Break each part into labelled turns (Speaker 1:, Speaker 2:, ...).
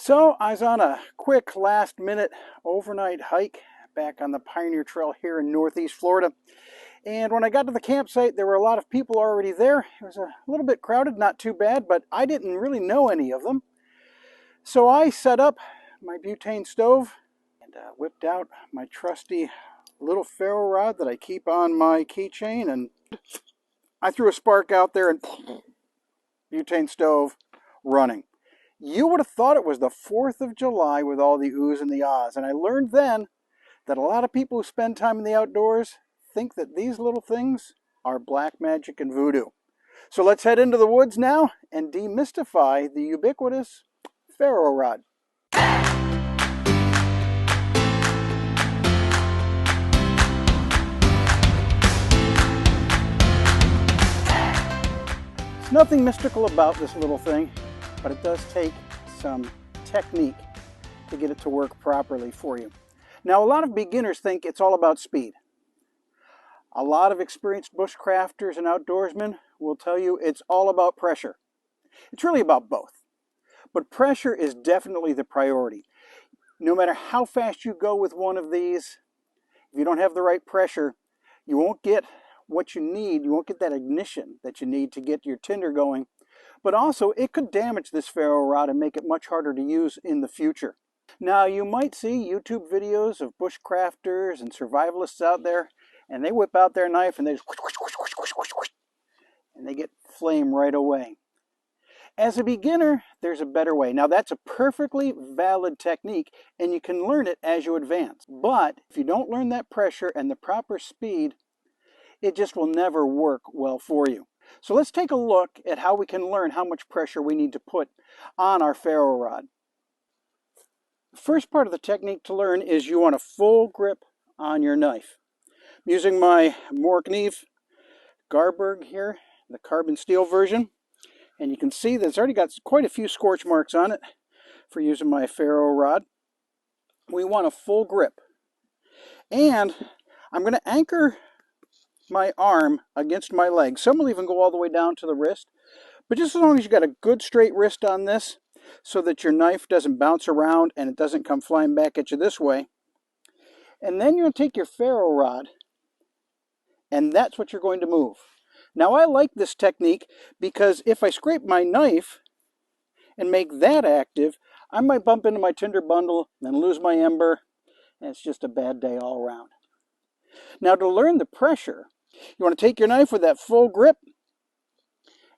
Speaker 1: So I was on a quick last-minute overnight hike back on the Pioneer Trail here in Northeast Florida. And when I got to the campsite, there were a lot of people already there. It was a little bit crowded, not too bad, but I didn't really know any of them. So I set up my butane stove and whipped out my trusty little ferro rod that I keep on my keychain, and I threw a spark out there and butane stove running. You would have thought it was the 4th of July with all the oohs and the ahs. And I learned then that a lot of people who spend time in the outdoors think that these little things are black magic and voodoo. So let's head into the woods now and demystify the ubiquitous ferro rod. There's nothing mystical about this little thing, but it does take some technique to get it to work properly for you. Now, a lot of beginners think it's all about speed. A lot of experienced bushcrafters and outdoorsmen will tell you it's all about pressure. It's really about both. But pressure is definitely the priority. No matter how fast you go with one of these, if you don't have the right pressure, you won't get what you need. You won't get that ignition that you need to get your tinder going. But also, it could damage this ferro rod and make it much harder to use in the future. Now, you might see YouTube videos of bushcrafters and survivalists out there, and they whip out their knife and they just and they get flame right away. As a beginner, there's a better way. Now, that's a perfectly valid technique, and you can learn it as you advance. But if you don't learn that pressure and the proper speed, it just will never work well for you. So let's take a look at how we can learn how much pressure we need to put on our ferro rod. The first part of the technique to learn is you want a full grip on your knife. I'm using my Morkniv Garberg here, the carbon steel version, and you can see that it's already got quite a few scorch marks on it for using my ferro rod. We want a full grip, and I'm going to anchor my arm against my leg. Some will even go all the way down to the wrist, but just as long as you got a good straight wrist on this so that your knife doesn't bounce around and it doesn't come flying back at you this way. And then you're going to take your ferro rod, and that's what you're going to move. Now, I like this technique because if I scrape my knife and make that active, I might bump into my tinder bundle and lose my ember, and it's just a bad day all around. Now, to learn the pressure, you want to take your knife with that full grip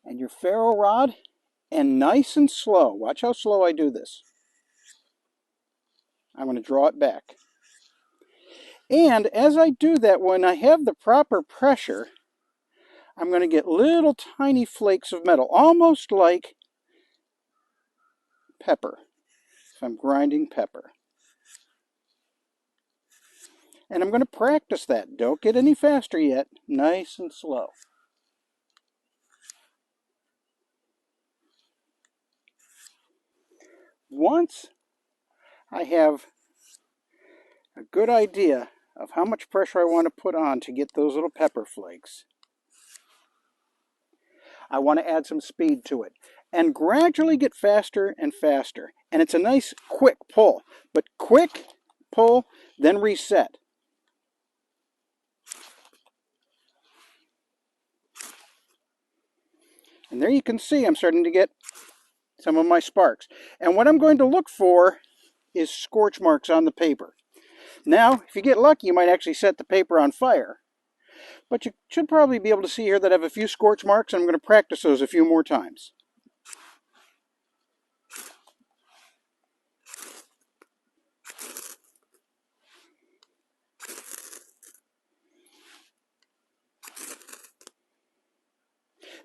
Speaker 1: and your ferro rod, and nice and slow. Watch how slow I do this. I'm going to draw it back. And as I do that, when I have the proper pressure, I'm going to get little tiny flakes of metal, almost like pepper, if I'm grinding pepper. And I'm going to practice that. Don't get any faster yet. Nice and slow. Once I have a good idea of how much pressure I want to put on to get those little pepper flakes, I want to add some speed to it and gradually get faster and faster. And it's a nice quick pull, but quick pull, then reset. And there you can see I'm starting to get some of my sparks. And what I'm going to look for is scorch marks on the paper. Now, if you get lucky, you might actually set the paper on fire. But you should probably be able to see here that I have a few scorch marks, and I'm going to practice those a few more times.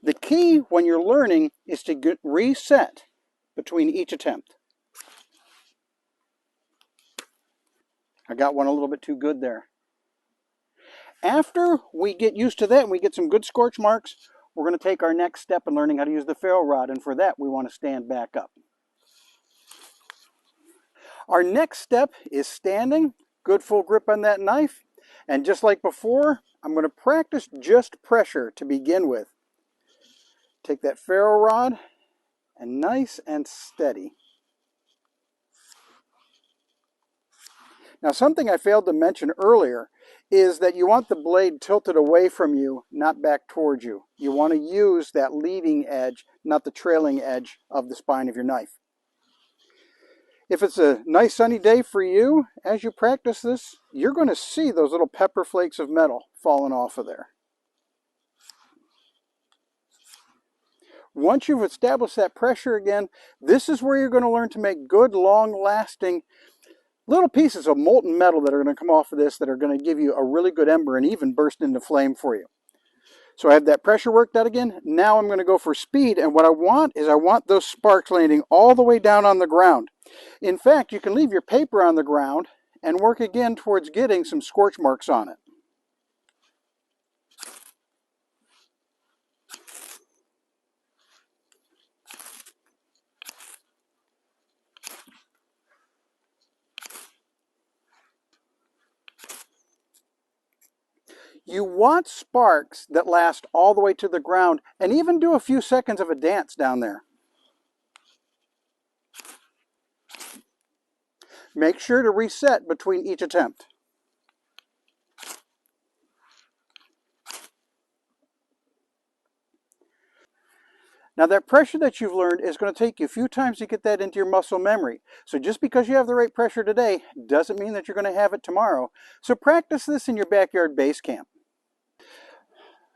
Speaker 1: The key when you're learning is to get reset between each attempt. I got one a little bit too good there. After we get used to that and we get some good scorch marks, we're going to take our next step in learning how to use the ferro rod, and for that we want to stand back up. Our next step is standing, good full grip on that knife, and just like before, I'm going to practice just pressure to begin with. Take that ferro rod and nice and steady. Now, something I failed to mention earlier is that you want the blade tilted away from you, not back towards you. You want to use that leading edge, not the trailing edge of the spine of your knife. If it's a nice sunny day for you, as you practice this, you're going to see those little pepper flakes of metal falling off of there. Once you've established that pressure again, this is where you're going to learn to make good, long-lasting little pieces of molten metal that are going to come off of this that are going to give you a really good ember and even burst into flame for you. So I have that pressure worked out again. Now I'm going to go for speed, and what I want is I want those sparks landing all the way down on the ground. In fact, you can leave your paper on the ground and work again towards getting some scorch marks on it. You want sparks that last all the way to the ground and even do a few seconds of a dance down there. Make sure to reset between each attempt. Now that pressure that you've learned is going to take you a few times to get that into your muscle memory. So just because you have the right pressure today doesn't mean that you're going to have it tomorrow. So practice this in your backyard base camp.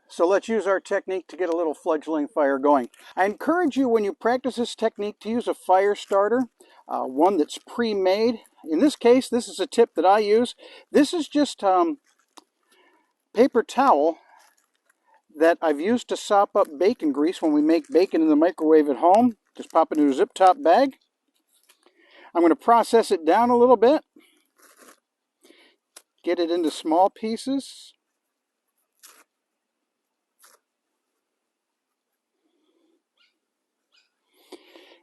Speaker 1: So let's use our technique to get a little fledgling fire going. I encourage you when you practice this technique to use a fire starter, one that's pre-made. In this case, this is a tip that I use. This is just paper towel that I've used to sop up bacon grease when we make bacon in the microwave at home. Just pop it in a zip top bag. I'm going to process it down a little bit. Get it into small pieces.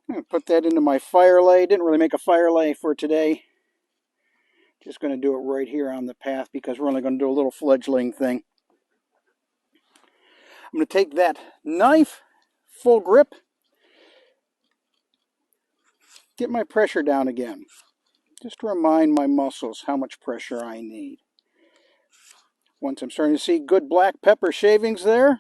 Speaker 1: I'm going to put that into my fire lay. Didn't really make a fire lay for today. Just going to do it right here on the path because we're only going to do a little fledgling thing. I'm going to take that knife, full grip, get my pressure down again. Just to remind my muscles how much pressure I need. Once I'm starting to see good black pepper shavings there,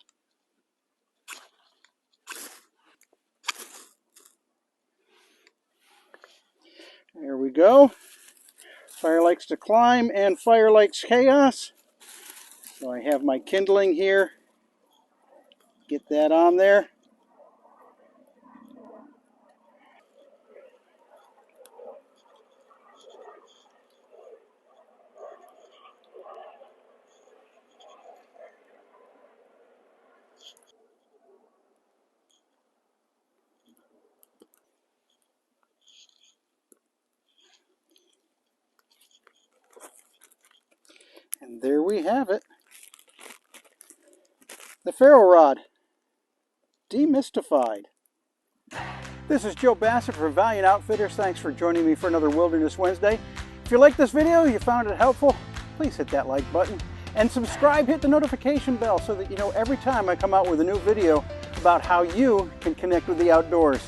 Speaker 1: there we go. Fire likes to climb and fire likes chaos. So I have my kindling here. Get that on there. And there we have it. The Ferro Rod, demystified. This is Joe Bassett for Valiant Outfitters. Thanks for joining me for another Wilderness Wednesday. If you liked this video, you found it helpful, please hit that like button. And subscribe, hit the notification bell so that you know every time I come out with a new video about how you can connect with the outdoors.